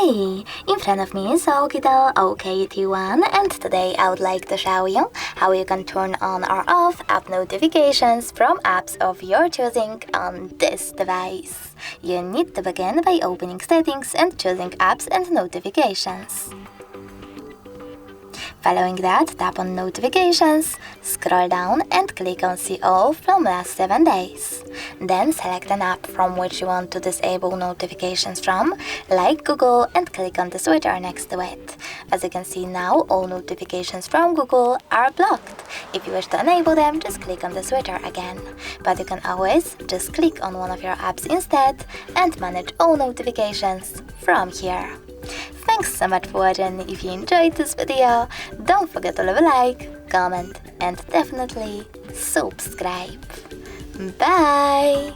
Hey, in front of me is OUKITEL OKT1, and today I would like to show you how you can turn on or off app notifications from apps of your choosing on this device. You need to begin by opening settings and choosing apps and notifications. Following that, tap on Notifications, scroll down and click on See All from last 7 days. Then select an app from which you want to disable notifications from, like Google, and click on the switcher next to it. As you can see now, all notifications from Google are blocked. If you wish to enable them, just click on the switcher again. But you can always just click on one of your apps instead and manage all notifications from here. Thanks so much for watching. If you enjoyed this video, don't forget to leave a like, comment and definitely subscribe. Bye!